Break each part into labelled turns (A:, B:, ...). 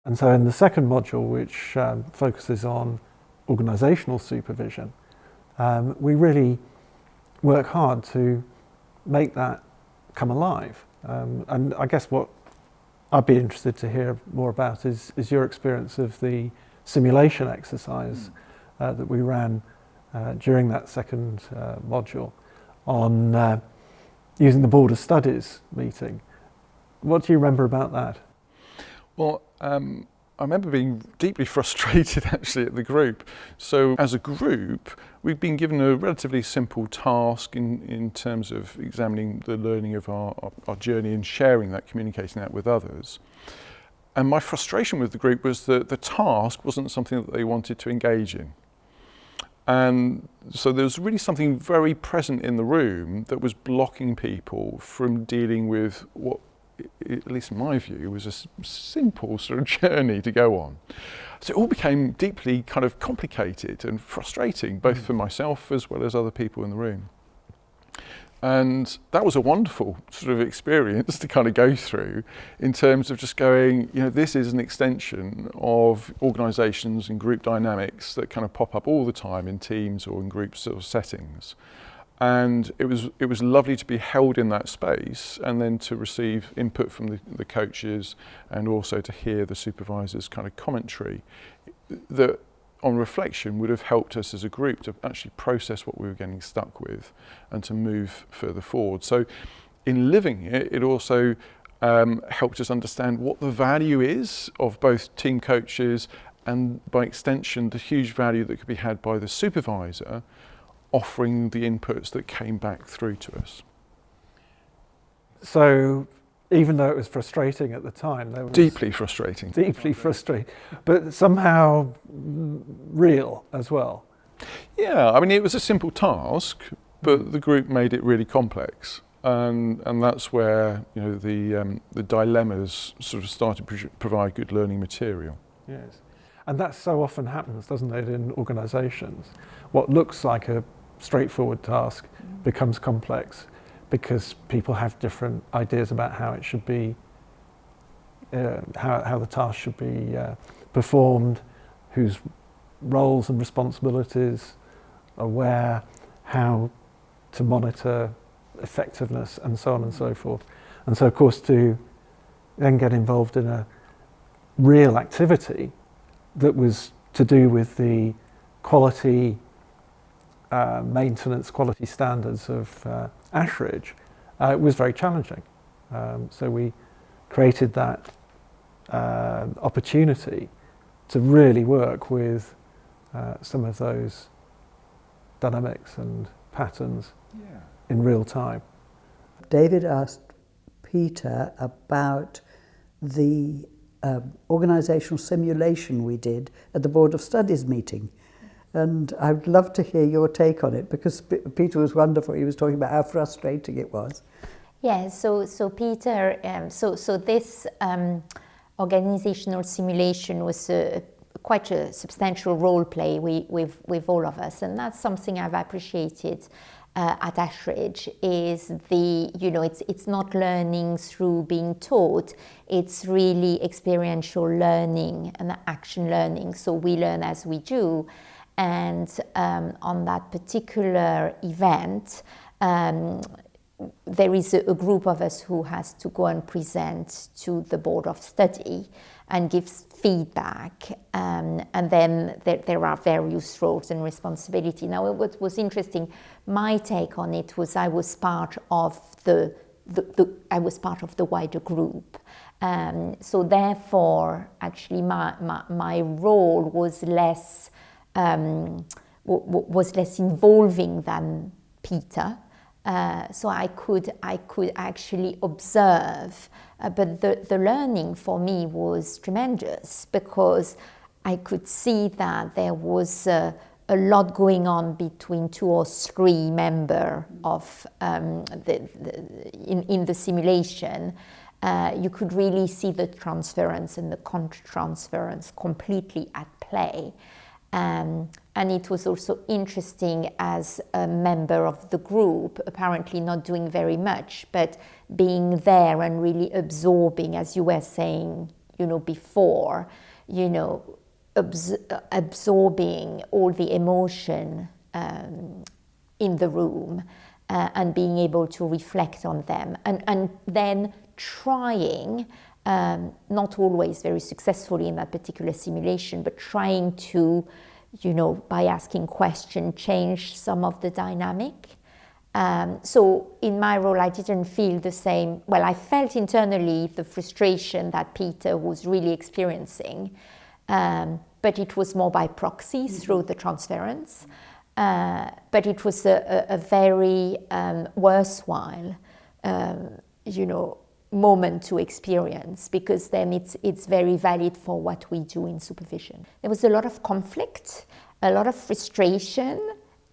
A: And so in the second module, which focuses on organisational supervision, we really work hard to make that come alive. And I guess what I'd be interested to hear more about is your experience of the simulation exercise that we ran during that second module on using the Board of Studies meeting. What do you remember about that?
B: Well, I remember being deeply frustrated actually at the group. So as a group, we've been given a relatively simple task in terms of examining the learning of our journey and sharing that, communicating that with others. And my frustration with the group was that the task wasn't something that they wanted to engage in. And so there was really something very present in the room that was blocking people from dealing with what, at least in my view, was a simple sort of journey to go on. So it all became deeply kind of complicated and frustrating, both for myself as well as other people in the room. And that was a wonderful sort of experience to kind of go through in terms of just going, you know, this is an extension of organisations and group dynamics that kind of pop up all the time in teams or in group sort of settings. And it was lovely to be held in that space and then to receive input from the coaches and also to hear the supervisors' kind of commentary that on reflection would have helped us as a group to actually process what we were getting stuck with and to move further forward. So in living it, it also helped us understand what the value is of both team coaches and by extension the huge value that could be had by the supervisor offering the inputs that came back through to us.
A: So even though it was frustrating at the time, there was
B: deeply frustrating,
A: but somehow real as well.
B: Yeah, I mean it was a simple task, but the group made it really complex, and that's where, you know, the dilemmas sort of started to provide good learning material.
A: Yes, and that so often happens, doesn't it, in organisations? What looks like a straightforward task becomes complex because people have different ideas about how it should be, how the task should be performed, whose roles and responsibilities are where, how to monitor effectiveness, and so on and so forth. And so, of course, to then get involved in a real activity that was to do with the quality maintenance, quality standards of Ashridge, it was very challenging. So we created that opportunity to really work with some of those dynamics and patterns in real time.
C: David asked Peter about the organisational simulation we did at the Board of Studies meeting. And I'd love to hear your take on it, because Peter was wonderful. He was talking about how frustrating it was.
D: Yeah, so Peter, so this organizational simulation was quite a substantial role play with all of us, and that's something I've appreciated at Ashridge. Is it's not learning through being taught, it's really experiential learning and action learning. So we learn as we do. And on that particular event, there is a group of us who has to go and present to the Board of Study and give feedback. And then there are various roles and responsibility. Now, what was interesting, my take on it was I was part of the wider group. So therefore, actually, my role was less involving than Peter, so I could actually observe, but the learning for me was tremendous, because I could see that there was a lot going on between 2 or 3 members of in the simulation. You could really see the transference and the counter-transference completely at play. And it was also interesting as a member of the group, apparently not doing very much, but being there and really absorbing, as you were saying, before, absorbing all the emotion in the room and being able to reflect on them, and then trying, not always very successfully in that particular simulation, but trying to, by asking questions, change some of the dynamic. So in my role, I didn't feel the same. Well, I felt internally the frustration that Peter was really experiencing, but it was more by proxy through the transference. But it was a very worthwhile, moment to experience, because then it's very valid for what we do in supervision. There was a lot of conflict, a lot of frustration,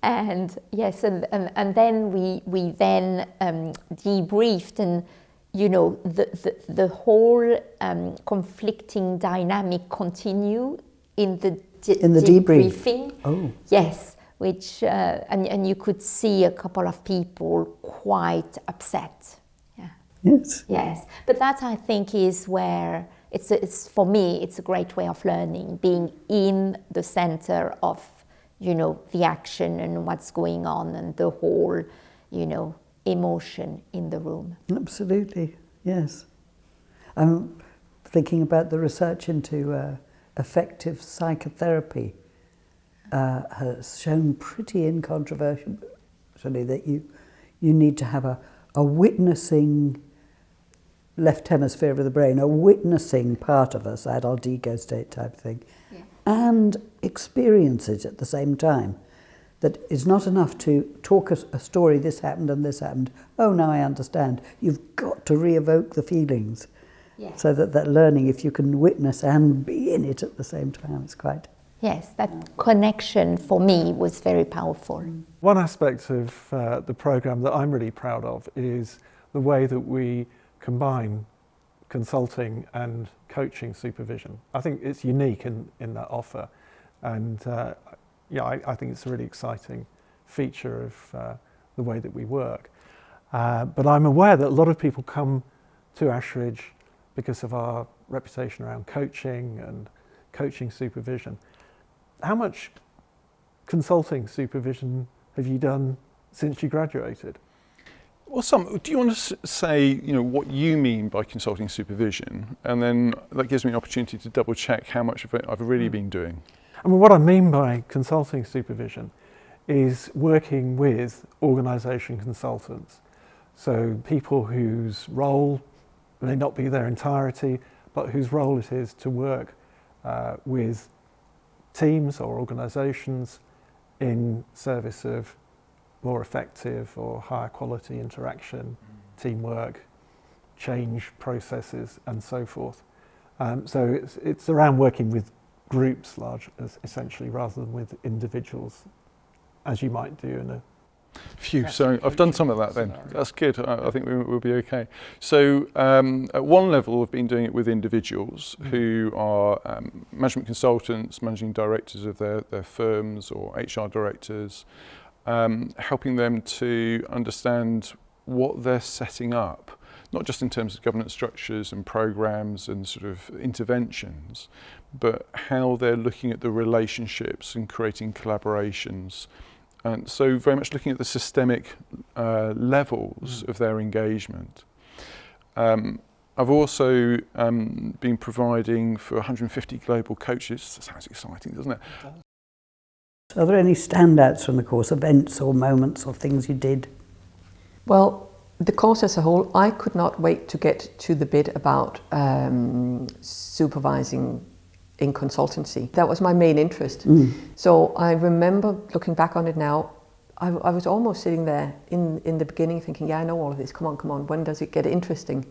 D: and yes, and then we then debriefed, and the whole conflicting dynamic continued in the debriefing.
C: Oh,
D: yes. Which and you could see a couple of people quite upset. Yeah.
C: yes.
D: Yes, but that, I think, is where it's for me. It's a great way of learning, being in the center of the action and what's going on, and the whole emotion in the room.
C: Absolutely, yes. I'm thinking about the research into effective psychotherapy. Has shown pretty incontrovertibly that you need to have a witnessing left hemisphere of the brain, a witnessing part of us, adult ego state type thing, and experience it at the same time. That it's not enough to talk a story, this happened and this happened, oh, now I understand. You've got to re-evoke the feelings.
D: Yes.
C: So that learning, if you can witness and be in it at the same time, it's quite...
D: Yes, that connection for me was very powerful.
A: One aspect of the programme that I'm really proud of is the way that we combine consulting and coaching supervision. I think it's unique in that offer, and I think it's a really exciting feature of the way that we work. But I'm aware that a lot of people come to Ashridge because of our reputation around coaching and coaching supervision. How much consulting supervision have you done since you graduated?
B: Well, do you want to say, what you mean by consulting supervision, and then that gives me an opportunity to double check how much of it I've really been doing?
A: I mean, what I mean by consulting supervision is working with organisation consultants. So people whose role may not be their entirety, but whose role it is to work with teams or organisations in service of more effective or higher quality interaction, teamwork, change processes, and so forth. So it's around working with groups, essentially, rather than with individuals, as you might do in a...
B: Phew, so I've done some of that then. That's good. I think we'll be okay. So at one level, I've been doing it with individuals who are management consultants, managing directors of their firms, or HR directors, helping them to understand what they're setting up, not just in terms of governance structures and programs and sort of interventions, but how they're looking at the relationships and creating collaborations. And so very much looking at the systemic levels of their engagement. I've also been providing for 150 global coaches. That sounds exciting, doesn't it?
C: Are there any standouts from the course, events or moments or things you did?
E: Well, the course as a whole, I could not wait to get to the bit about supervising in consultancy. That was my main interest. So I remember looking back on it now, I was almost sitting there in the beginning thinking, yeah, I know all of this, come on, when does it get interesting?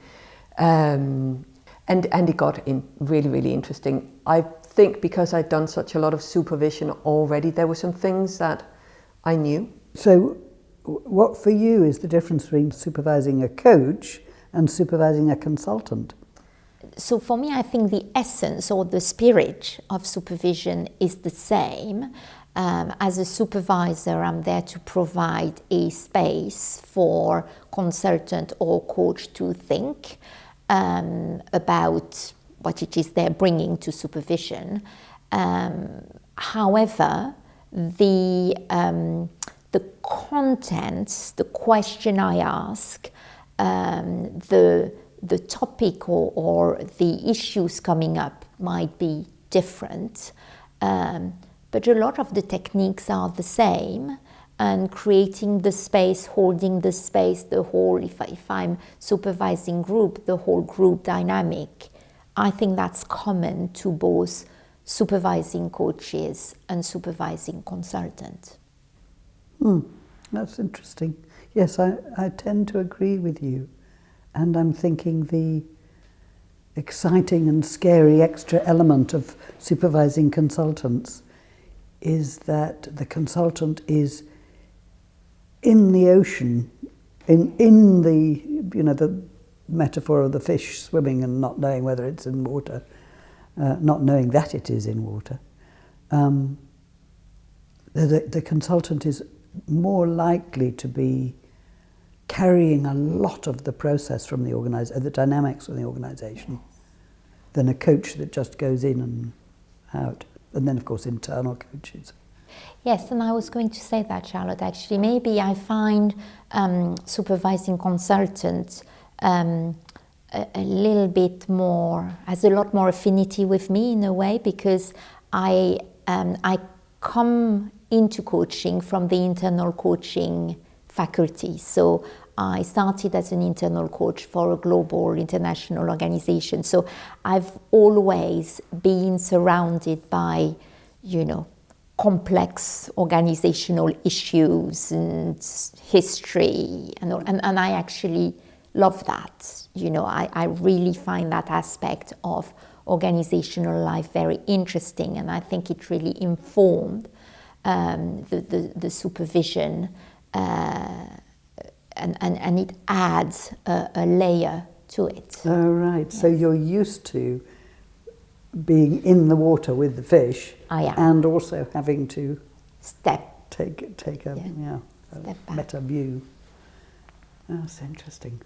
E: And it got really, really interesting. I think because I'd done such a lot of supervision already, there were some things that I knew.
C: So what for you is the difference between supervising a coach and supervising a consultant?
D: So for me, I think the essence or the spirit of supervision is the same. As a supervisor, I'm there to provide a space for consultant or coach to think about what it is they're bringing to supervision. However, the contents, the question I ask, the topic or the issues coming up might be different, but a lot of the techniques are the same, and creating the space, holding the space, the whole, if I'm supervising group, the whole group dynamic, I think that's common to both supervising coaches and supervising consultants.
C: That's interesting. Yes, I tend to agree with you. And I'm thinking the exciting and scary extra element of supervising consultants is that the consultant is in the ocean, in the, you know, the metaphor of the fish swimming and not knowing whether it's in water, not knowing that it is in water. The consultant is more likely to be carrying a lot of the process from the dynamics of the organisation than a coach that just goes in and out. And then, of course, internal coaches.
D: Yes, and I was going to say that, Charlotte, actually. Maybe I find supervising consultants a little bit more, has a lot more affinity with me in a way, because I come into coaching from the internal coaching faculty. So I started as an internal coach for a global international organization. So I've always been surrounded by, you know, complex organizational issues and history, and I actually love that. You know, I really find that aspect of organizational life very interesting, and I think it really informed the supervision, and it adds a layer to it.
C: Oh, right.
D: Yes.
C: So you're used to being in the water with the fish,
D: I am.
C: and also having to
D: Step
C: take a
D: Step back.
C: meta view. That's interesting.